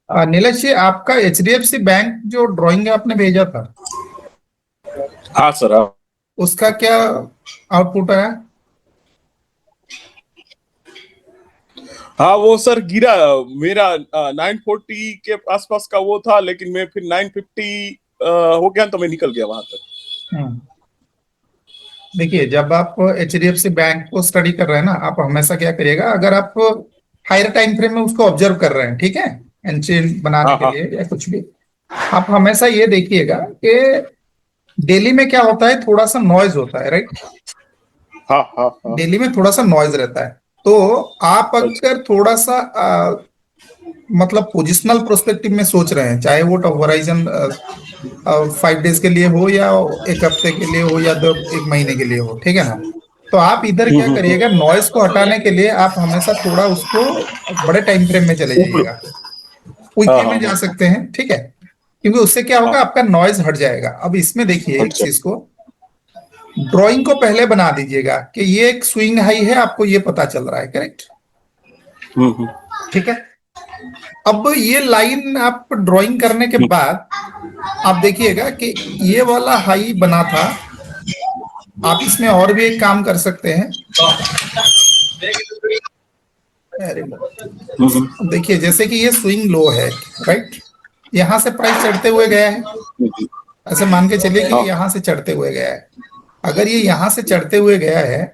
नीलेश जी, आपका HDFC bank जो drawing आपने भेजा था, हाँ सर, हाँ। उसका क्या आउटपुट है? हाँ, वो सर गिरा। मेरा 940 के आसपास का वो था, लेकिन मैं फिर 950 हो गया तो मैं निकल गया वहां तक। हम्म देखिए, जब आप एचडीएफसी बैंक को स्टडी कर रहे हैं ना, आप हमेशा क्या करिएगा, अगर आप हायर टाइम फ्रेम में उसको ऑब्जर्व कर रहे हैं, ठीक है, एंशियंट बनाने हाँ के हाँ लिए या कुछ भी, आप हमेशा ये देखिएगा कि डेली में क्या होता है, थोड़ा सा नॉइज होता है, राइट? हाँ हाँ हाँ। डेली में थोड़ा सा नॉइज रहता है। तो आप अच्छा। अगर थोड़ा सा मतलब पोजिशनल प्रोस्पेक्टिव में सोच रहे हैं, चाहे वो होराइजन 5 डेज के लिए हो, या एक हफ्ते के लिए हो, या एक महीने के लिए हो, ठीक है ना, तो आप इधर क्या हम्म। करिएगा, नॉइस को हटाने के लिए आप हमेशा थोड़ा उसको बड़े टाइम फ्रेम में चले ऊपर। जाइएगा। हाँ वीकली हाँ में जा हाँ सकते हैं, ठीक है, क्योंकि उससे क्या होगा, हाँ। आपका नॉइज हट जाएगा। अब इसमें देखिए एक अच्छा। चीज को, ड्राइंग को पहले बना दीजिएगा कि ये एक स्विंग हाई है, आपको ये पता चल रहा है, करेक्ट? हम्म। ठीक है। अब ये लाइन आप ड्राइंग करने के बाद आप देखिएगा कि ये वाला हाई बना था। आप इसमें और भी एक काम कर सकते हैं। अरे हम्म। अब देखिए, जैसे कि ये स्विंग लो है, राइट, यहां से प्राइस चढ़ते हुए गया है। ऐसे मान के चलिए कि हाँ यहां से चढ़ते हुए गया है। अगर ये यहां से चढ़ते हुए गया है,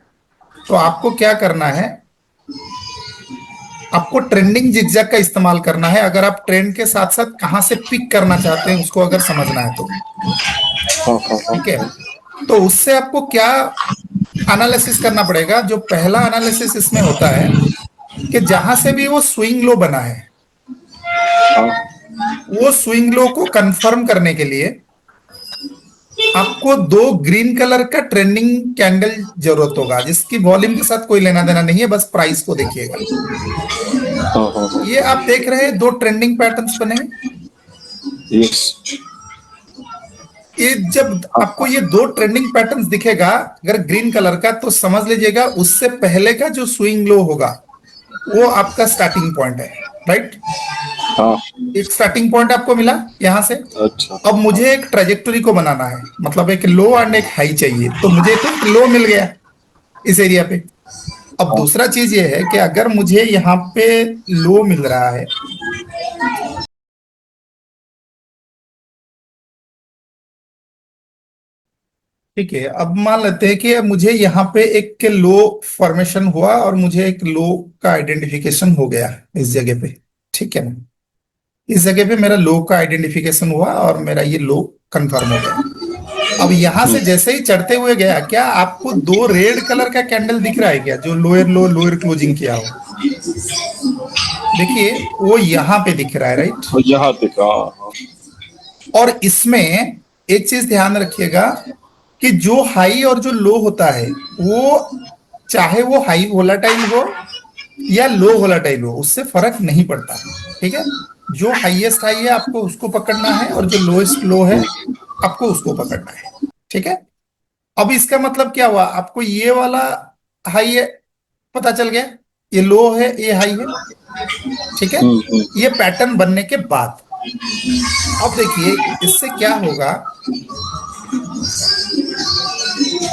तो आपको क्या करना है, आपको ट्रेंडिंग जिगजैग का इस्तेमाल करना है, अगर आप ट्रेंड के साथ साथ कहां से पिक करना चाहते हैं उसको अगर समझना है तो। हाँ हाँ ठीक है। हाँ। तो उससे आपको क्या एनालिसिस करना पड़ेगा, जो पहला एनालिसिस इसमें होता है कि जहां से भी वो स्विंग लो बना है, वो स्विंग लो को कंफर्म करने के लिए आपको दो ग्रीन कलर का ट्रेंडिंग कैंडल जरूरत होगा, जिसकी वॉल्यूम के साथ कोई लेना देना नहीं है, बस प्राइस को देखिएगा। हाँ हाँ हाँ। ये आप देख रहे हैं, दो ट्रेंडिंग पैटर्न्स बने हैं। यस। ये जब हाँ आपको हाँ ये दो ट्रेंडिंग पैटर्न्स दिखेगा, अगर ग्रीन कलर का, तो समझ लीजिएगा उससे पहले का जो स्विंग लो होगा वो आपका स्टार्टिंग पॉइंट है, राइट? हाँ। एक स्टार्टिंग पॉइंट आपको मिला यहां से। अच्छा। अब हाँ मुझे एक ट्रेजेक्टरी को बनाना है, मतलब एक लो एंड एक हाई चाहिए, तो मुझे तो एक लो मिल गया इस एरिया पे। अब हाँ। दूसरा चीज ये है कि अगर मुझे यहाँ पे लो मिल रहा है, ठीक है, अब मान लेते हैं कि मुझे यहाँ पे एक लो फॉर्मेशन हुआ और मुझे एक लो का आइडेंटिफिकेशन हो गया इस जगह पे, ठीक है ना, इस जगह पे मेरा लो का आइडेंटिफिकेशन हुआ और मेरा ये लो कंफर्म हो गया। अब यहां से जैसे ही चढ़ते हुए गया, क्या आपको दो रेड कलर का कैंडल दिख रहा है क्या, जो लोअर लो लोअर क्लोजिंग किया हो? देखिए, वो यहां पे दिख रहा है, राइट? और यहाँ तक। हाँ हाँ। और इसमें एक चीज ध्यान रखिएगा कि जो हाई और जो लो होता है, वो चाहे वो हाई वोलाटाइल हो या लो वोलाटाइल हो, उससे फर्क नहीं पड़ता। ठीक है। जो हाईएस्ट हाई है आपको उसको पकड़ना है, और जो लोएस्ट लो है आपको उसको पकड़ना है। ठीक है। अब इसका मतलब क्या हुआ, आपको ये वाला हाई है, पता चल गया, ये लो है, ये हाई है। ठीक है। ये पैटर्न बनने के बाद अब देखिए इससे क्या होगा।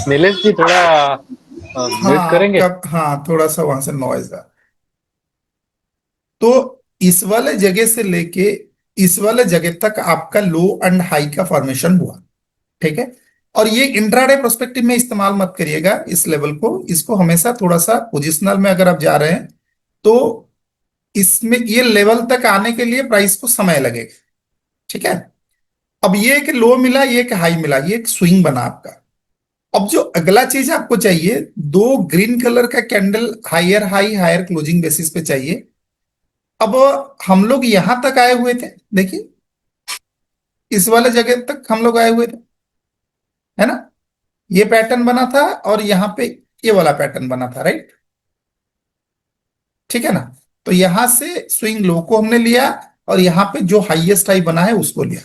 नीलेश जी, थोड़ा हाँ, म्यूट करेंगे? आपका, हाँ, थोड़ा सा वहां से नॉइज है। तो इस वाले जगह से लेके इस वाले जगह तक आपका लो एंड हाई का फॉर्मेशन हुआ। ठीक है। और ये इंट्राडे प्रोस्पेक्टिव में इस्तेमाल मत करिएगा इस लेवल को, इसको हमेशा थोड़ा सा पोजिशनल में अगर आप जा रहे हैं तो इसमें ये लेवल तक आने के लिए प्राइस को समय लगेगा। ठीक है। अब ये एक लो मिला, ये एक हाई मिला, ये एक स्विंग बना आपका। अब जो अगला चीज आपको चाहिए, दो ग्रीन कलर का candle higher high higher closing basis पे चाहिए। अब हम लोग यहां तक आए हुए थे, देखिए, इस वाले जगह तक हम लोग आए हुए थे, है ना? ये पैटर्न बना था और यहाँ पे ये वाला पैटर्न बना था, राइट? ठीक है ना? तो यहां से स्विंग लो को हमने लिया, और यहाँ पे जो हाईएस्ट हाई बना है उसको लिया।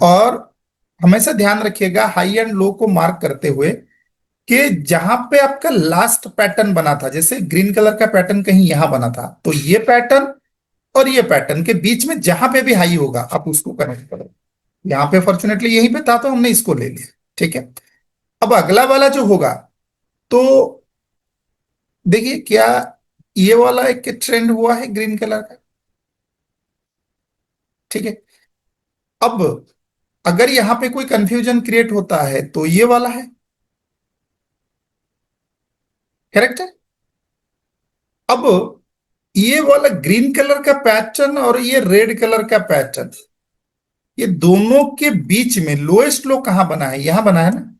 और हमेशा ध्यान रखिएगा हाई एंड लो को मार्क करते हुए कि जहां पे आपका लास्ट पैटर्न बना था, जैसे ग्रीन कलर का पैटर्न कहीं यहां बना था, तो ये पैटर्न और ये पैटर्न के बीच में जहां पे भी हाई होगा आप उसको कनेक्ट करो। यहां पे फॉर्चुनेटली यहीं पे था तो हमने इसको ले लिया, ठीक है। अब अगला वाला जो होगा, तो देखिए क्या ये वाला एक ट्रेंड हुआ है ग्रीन कलर का, ठीक है। अब अगर यहां पे कोई कंफ्यूजन क्रिएट होता है तो ये वाला है, करेक्ट है। अब ये वाला ग्रीन कलर का पैटर्न और ये रेड कलर का पैटर्न, ये दोनों के बीच में लोएस्ट लो कहां बना है? यहां बना है ना,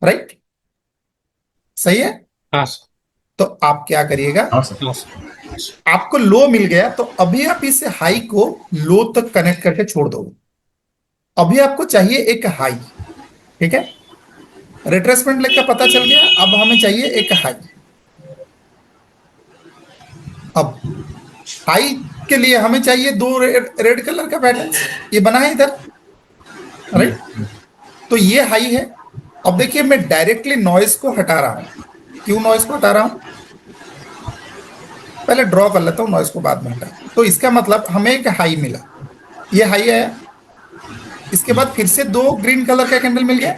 राइट? सही है। हाँ सर। तो आप क्या करिएगा, हाँ सर। आपको लो मिल गया तो अभी आप इस हाई को लो तक कनेक्ट करके छोड़ दो। अभी आपको चाहिए एक हाई, ठीक है। रिट्रेसमेंट लेग का पता चल गया, अब हमें चाहिए एक हाई। अब हाई के लिए हमें चाहिए दो रेड कलर का पैटर्न, ये बना है इधर, राइट। तो ये हाई है। अब देखिए मैं डायरेक्टली नॉइज को हटा रहा हूं। क्यों नॉइज को हटा रहा हूं? पहले ड्रॉ कर लेता हूं, नॉइज को बाद में हटा। तो इसका मतलब हमें एक हाई मिला, ये हाई आया। इसके बाद फिर से दो ग्रीन कलर का कैंडल मिल गया,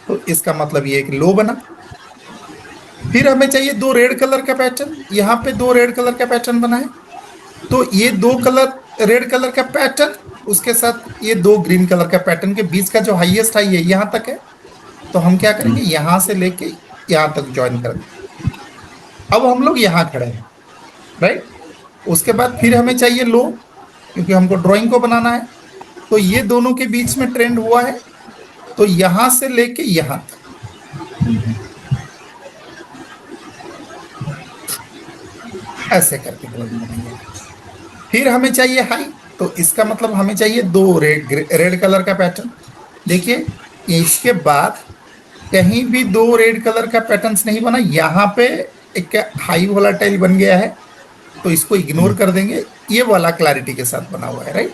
तो इसका मतलब ये एक लो बना। फिर हमें चाहिए दो रेड कलर का पैटर्न, यहां पे दो रेड कलर का पैटर्न बना है। तो ये दो कलर रेड कलर का पैटर्न, उसके साथ ये दो ग्रीन कलर का पैटर्न के बीच का जो हाईएस्ट हाई है यहां तक है। तो हम क्या करेंगे, यहां से लेके यहां तक ज्वाइन कर देंगे। अब हम लोग यहां खड़े हैं, राइट। उसके बाद फिर हमें चाहिए लो, क्योंकि हमको ड्राइंग को बनाना है। तो ये दोनों के बीच में ट्रेंड हुआ है, तो यहां से लेके यहां तक, ऐसे करके ड्राइंग बनाएंगे। फिर हमें चाहिए हाई, तो इसका मतलब हमें चाहिए दो रेड कलर का पैटर्न। देखिए इसके बाद कहीं भी दो रेड कलर का पैटर्न्स नहीं बना, यहां पे एक हाई वोलेटाइल बन गया है, तो इसको इग्नोर कर देंगे। ये वाला क्लैरिटी के साथ बना हुआ है, राइट।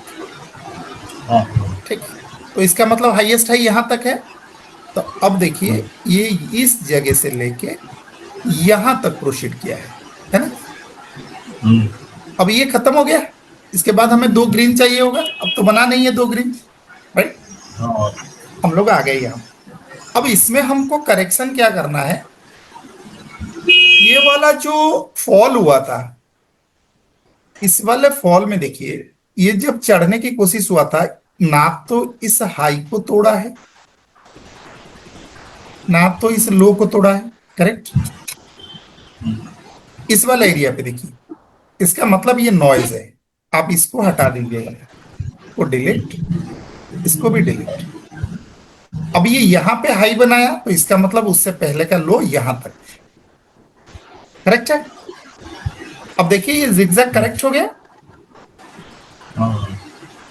ठीक, तो इसका मतलब हाईएस्ट हाई यहां तक है। तो अब देखिए ये इस जगह से लेके यहां तक प्रोसीड किया है ना। अब ये खत्म हो गया। इसके बाद हमें दो ग्रीन चाहिए होगा, अब तो बना नहीं है दो ग्रीन, राइट। हम लोग आ गए यहां। अब इसमें हमको करेक्शन क्या करना है, ये वाला जो फॉल हुआ था, इस वाले फॉल में देखिए ये जब चढ़ने की कोशिश हुआ था, ना तो इस हाई को तोड़ा है, ना तो इस लो को तोड़ा है, करेक्ट। इस वाले एरिया पे देखिए, इसका मतलब ये नॉइज है। आप इसको हटा दीजिएगा, वो डिलीट, इसको भी डिलीट। अब ये यहां पे हाई बनाया, तो इसका मतलब उससे पहले का लो यहां तक, करेक्ट है। अब देखिए ये जिगजैग करेक्ट हो गया,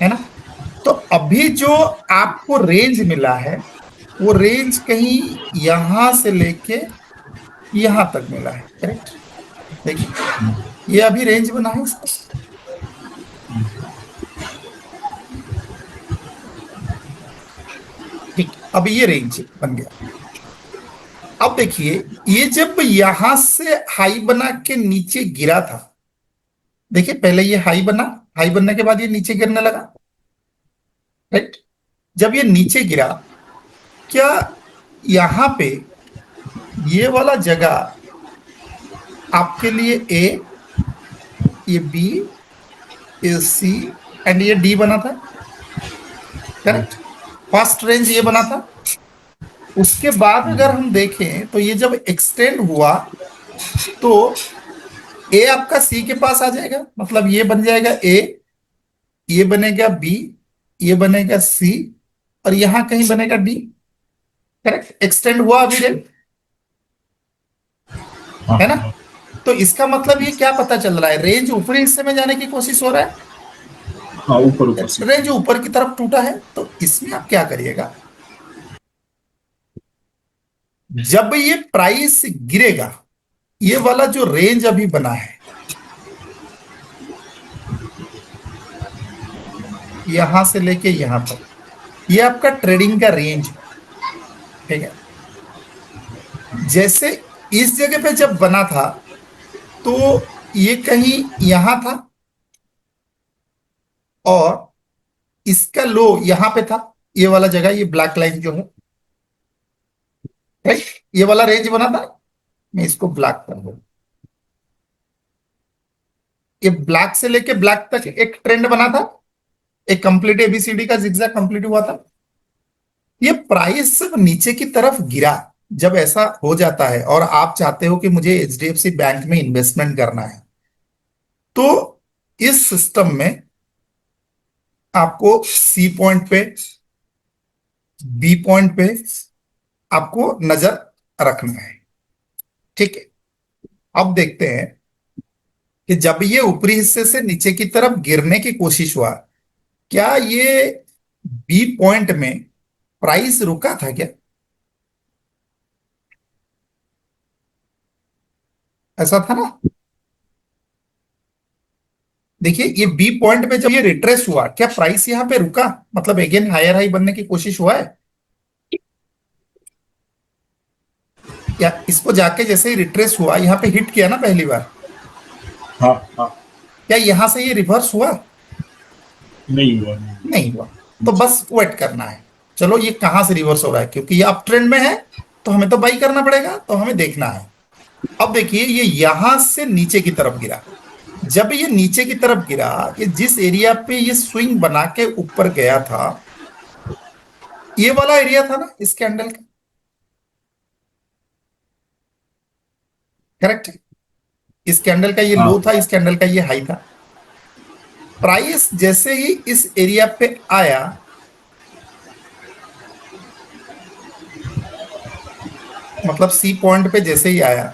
है ना। तो अभी जो आपको रेंज मिला है, वो रेंज कहीं यहां से लेके यहां तक मिला है, करेक्ट। देखिए ये अभी रेंज बना है इसका, ठीक। अब ये रेंज बन गया। अब देखिए ये जब यहां से हाई बना के नीचे गिरा था, देखिए पहले ये हाई बना, हाई बनने के बाद ये नीचे गिरने लगा, राइट। जब ये नीचे गिरा, क्या यहां पे ये वाला जगह आपके लिए ए, ये बी, ये सी एंड ये डी बना था, करेक्ट। फर्स्ट रेंज ये बना था। उसके बाद अगर हम देखें तो ये जब एक्सटेंड हुआ तो ए आपका सी के पास आ जाएगा, मतलब ये बन जाएगा ए, ये बनेगा बी, ये बनेगा सी, और यहां कहीं बनेगा डी, करेक्ट। एक्सटेंड हुआ अभी रेंज, है ना। तो इसका मतलब ये क्या पता चल रहा है, रेंज ऊपरी हिस्से में जाने की कोशिश हो रहा है, ऊपर से रेंज ऊपर की तरफ टूटा है। तो इसमें आप क्या करिएगा, जब ये प्राइस गिरेगा, ये वाला जो रेंज अभी बना है यहां से लेके यहां तक, ये आपका ट्रेडिंग का रेंज, ठीक है। जैसे इस जगह पे जब बना था तो ये कहीं यहां था और इसका लो यहां पे था, ये वाला जगह, ये ब्लैक लाइन जो है, राइट, ये वाला रेंज बना था। मैं इसको ब्लैक कर दूं, ये ब्लैक से लेके ब्लैक तक एक ट्रेंड बना था, एक कंप्लीट एबीसीडी का जिगजैग कंप्लीट हुआ था। ये प्राइस सब नीचे की तरफ गिरा। जब ऐसा हो जाता है और आप चाहते हो कि मुझे एचडीएफसी बैंक में इन्वेस्टमेंट करना है, तो इस सिस्टम में आपको सी पॉइंट पे, बी पॉइंट पे आपको नजर रखना है। ठीक है, अब देखते हैं कि जब ये ऊपरी हिस्से से नीचे की तरफ गिरने की कोशिश हुआ, क्या ये बी पॉइंट में प्राइस रुका था क्या? ऐसा था ना? देखिए, ये बी पॉइंट पे जब ये रिट्रेस हुआ, क्या प्राइस यहां पे रुका, मतलब अगेन हायर हाई बनने की कोशिश हुआ है? या इसको जाके जैसे ही रिट्रेस हुआ यहां पे हिट किया ना पहली बार, हाँ हाँ, क्या यहां से ये रिवर्स हुआ? नहीं हुआ, नहीं। नहीं हुआ। तो बस वेट करना है, चलो ये कहां से रिवर्स हो रहा है, क्योंकि ये अप ट्रेंड में है तो हमें तो बाई करना पड़ेगा, तो हमें देखना है। अब देखिए, ये यहां से नीचे की तरफ गिरा। जब ये नीचे की तरफ गिरा, ये जिस एरिया पे ये स्विंग बना के ऊपर गया था, ये वाला एरिया था ना इस कैंडल का, करेक्ट है? इस कैंडल का ये हाँ। लो था, इस कैंडल का ये हाई था। प्राइस जैसे ही इस एरिया पे आया, मतलब सी पॉइंट पे जैसे ही आया,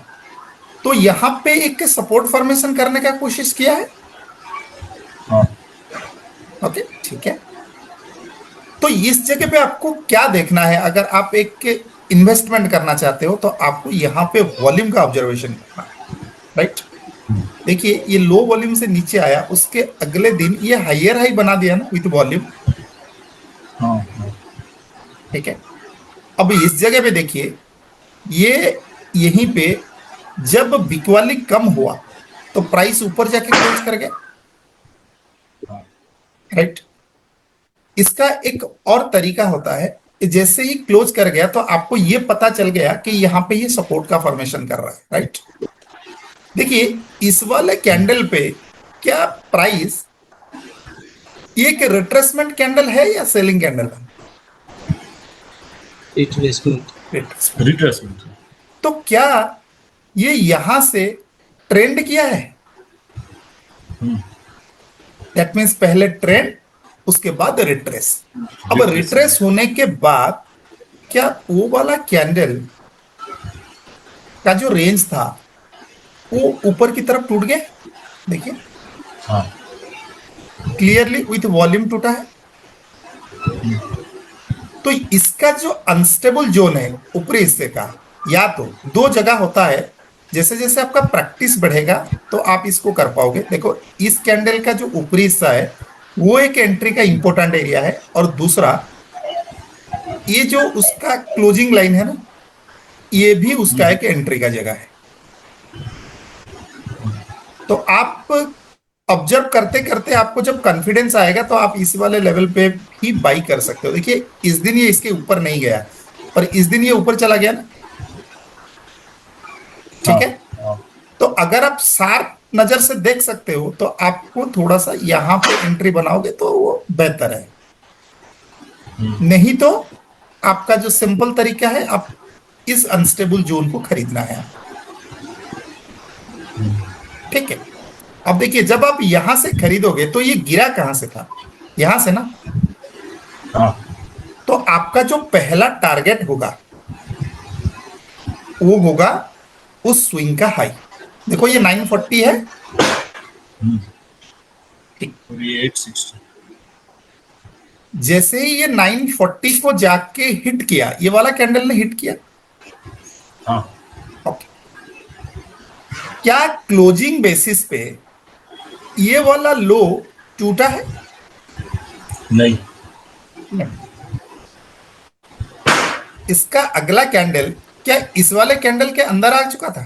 तो यहां पे एक सपोर्ट फॉर्मेशन करने का कोशिश किया है। हाँ। ओके, ठीक है। तो इस जगह पे आपको क्या देखना है? अगर आप एक इन्वेस्टमेंट करना चाहते हो तो आपको यहां पे वॉल्यूम का ऑब्जर्वेशन करना है, राइट। देखिए, ये लो वॉल्यूम से नीचे आया, उसके अगले दिन ये हायर हाई बना दिया ना विथ वॉल्यूम, हाँ हाँ, ठीक है। अब इस जगह पे देखिए, ये यहीं पे जब बिकवाली कम हुआ तो प्राइस ऊपर जाके क्लोज कर गया, राइट। इसका एक और तरीका होता है कि जैसे ही क्लोज कर गया तो आपको ये पता चल गया कि यहां पे ये सपोर्ट का फॉर्मेशन कर रहा है, राइट। देखिए, इस वाले कैंडल पे क्या प्राइस ये एक रिट्रेसमेंट कैंडल है या सेलिंग कैंडल है? रिट्रेसमेंट। रिट्रेसमेंट। तो क्या ये यहां से ट्रेंड किया है? दैट मीन्स पहले ट्रेंड, उसके बाद रिट्रेस। अब रिट्रेस होने के बाद क्या वो वाला कैंडल का जो रेंज था वो ऊपर की तरफ टूट गया? देखिए, हाँ क्लियरली विथ वॉल्यूम टूटा है। तो इसका जो अनस्टेबल जोन है ऊपरी हिस्से का, या तो दो जगह होता है। जैसे जैसे आपका प्रैक्टिस बढ़ेगा तो आप इसको कर पाओगे। देखो, इस कैंडल का जो ऊपरी हिस्सा है वो एक एंट्री का इंपॉर्टेंट एरिया है, और दूसरा ये जो उसका क्लोजिंग लाइन है ना, ये भी उसका एक एंट्री का जगह है। तो आप ऑब्जर्व करते करते आपको जब कॉन्फिडेंस आएगा तो आप इस वाले लेवल पे ही बाई कर सकते हो। देखिए, इस दिन ये इसके ऊपर नहीं गया, पर इस दिन ये ऊपर चला गया ना, ठीक है। हाँ, तो अगर आप शार्प नजर से देख सकते हो तो आपको थोड़ा सा यहां पे एंट्री बनाओगे तो वो बेहतर है। नहीं तो आपका जो सिंपल तरीका है, आप इस अनस्टेबल जोन को खरीदना है, ठीक है। अब देखिए, जब आप यहां से खरीदोगे तो ये गिरा कहां से था? यहां से ना। हाँ, तो आपका जो पहला टारगेट होगा वो होगा उस स्विंग का हाई। देखो, ये 940 है, ठीक। और ये 860। जैसे ही ये 940 को जाके हिट किया, ये वाला कैंडल ने हिट किया, हाँ, ओके। क्या क्लोजिंग बेसिस पे ये वाला लो टूटा है? नहीं। नहीं। इसका अगला कैंडल क्या इस वाले कैंडल के अंदर आ चुका था?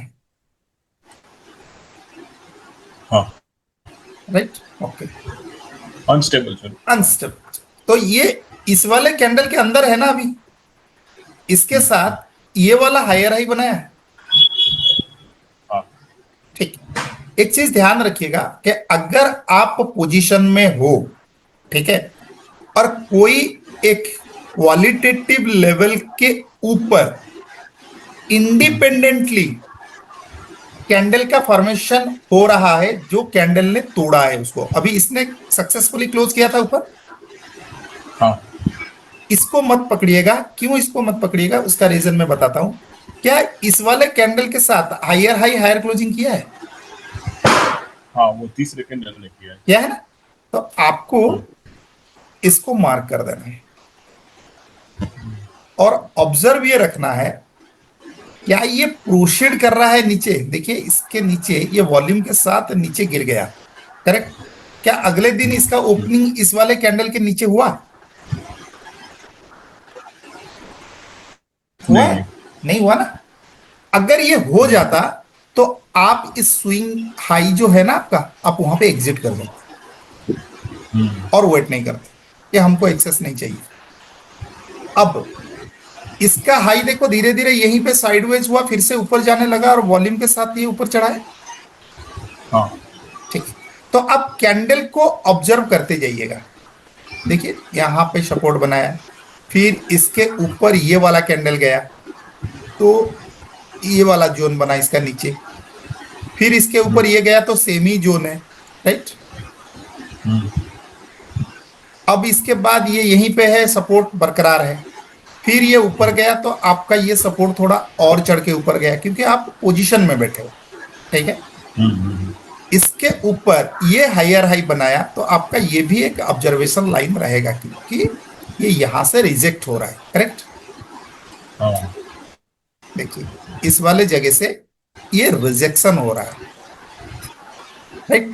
Right, okay, unstable sir. Unstable. तो ये इस वाले कैंडल के अंदर है ना अभी, इसके साथ ये वाला हायर हाई बनाया है, हाँ ठीक। एक चीज ध्यान रखिएगा कि अगर आप पोजीशन में हो, ठीक है, और कोई एक क्वालिटेटिव लेवल के ऊपर इंडिपेंडेंटली कैंडल का फॉर्मेशन हो रहा है, जो कैंडल ने तोड़ा है उसको, अभी इसने सक्सेसफुली क्लोज किया था ऊपर, हाँ इसको मत पकड़िएगा। क्यों इसको मत पकड़िएगा, उसका रीजन मैं बताता हूं। क्या इस वाले कैंडल के साथ हायर हाई हायर क्लोजिंग किया है? हाँ, वो तीसरे कैंडल ने किया है। क्या है ना, तो आपको इसको मार्क कर देना है और ऑब्जर्व ये रखना है, क्या ये प्रोसीड कर रहा है नीचे? देखिए इसके नीचे ये वॉल्यूम के साथ नीचे गिर गया, करेक्ट। क्या अगले दिन इसका ओपनिंग इस वाले कैंडल के नीचे हुआ? हुआ है? नहीं हुआ ना। अगर ये हो जाता तो आप इस स्विंग हाई जो है ना आपका, आप वहां पे एग्जिट कर दो और वेट नहीं करते, ये हमको एक्सेस नहीं चाहिए। अब इसका हाई देखो धीरे धीरे यहीं पे साइडवेज हुआ, फिर से ऊपर जाने लगा और वॉल्यूम के साथ ये ऊपर चढ़ा है, हाँ ठीक। तो आप कैंडल को ऑब्जर्व करते जाइएगा। देखिए यहां पे सपोर्ट बनाया, फिर इसके ऊपर ये वाला कैंडल गया तो ये वाला जोन बना इसका नीचे, फिर इसके ऊपर ये गया तो सेमी जोन है, राइट। अब इसके बाद ये यहीं पे है, सपोर्ट बरकरार है, फिर ये ऊपर गया तो आपका ये सपोर्ट थोड़ा और चढ़ के ऊपर गया क्योंकि आप पोजीशन में बैठे हो, ठीक है। इसके ऊपर ये हायर हाई बनाया तो आपका ये भी एक ऑब्जर्वेशन लाइन रहेगा क्योंकि ये यहां से रिजेक्ट हो रहा है, करेक्ट। हाँ देखिए इस वाले जगह से ये रिजेक्शन हो रहा है, राइट।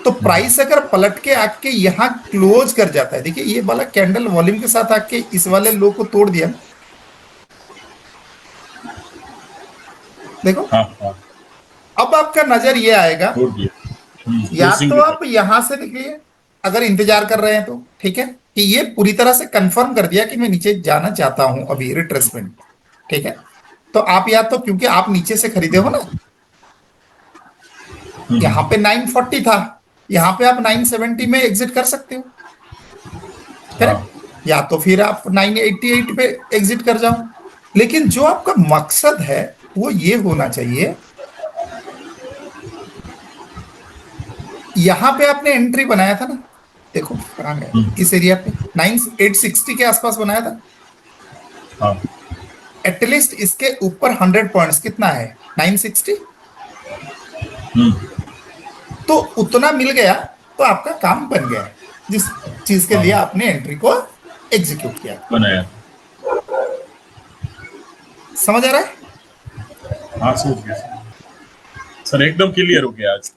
तो प्राइस अगर पलट के आके यहां क्लोज कर जाता है, देखिए ये वाला कैंडल वॉल्यूम के साथ आके इस वाले लो को तोड़ दिया, देखो। हाँ हाँ, अब आपका नजर ये आएगा, छोड़ दिया। या closing तो भी आप यहां से निकलिए अगर इंतजार कर रहे हैं तो, ठीक है, कि ये पूरी तरह से कंफर्म कर दिया कि मैं नीचे जाना चाहता हूं अभी रिट्रेसमेंट, ठीक है। तो आप या तो, क्योंकि आप नीचे से खरीदे हो ना, यहां पे 940 था, यहां पे आप 970 में एग्जिट कर सकते हो, करेक्ट। या तो फिर आप 988 पे एग्जिट कर जाओ, लेकिन जो आपका मकसद है वो ये होना चाहिए, यहां पे आपने एंट्री बनाया था ना, देखो कहां गया, इस एरिया पे 9860 के आसपास बनाया था, हाँ एटलीस्ट इसके ऊपर 100 पॉइंट्स, कितना है 960, तो उतना मिल गया तो आपका काम बन गया, जिस चीज के लिए आपने एंट्री को एग्जीक्यूट किया। बनाया। समझ आ रहा है? हाँ समझ गया सर, एकदम क्लियर हो गया आज।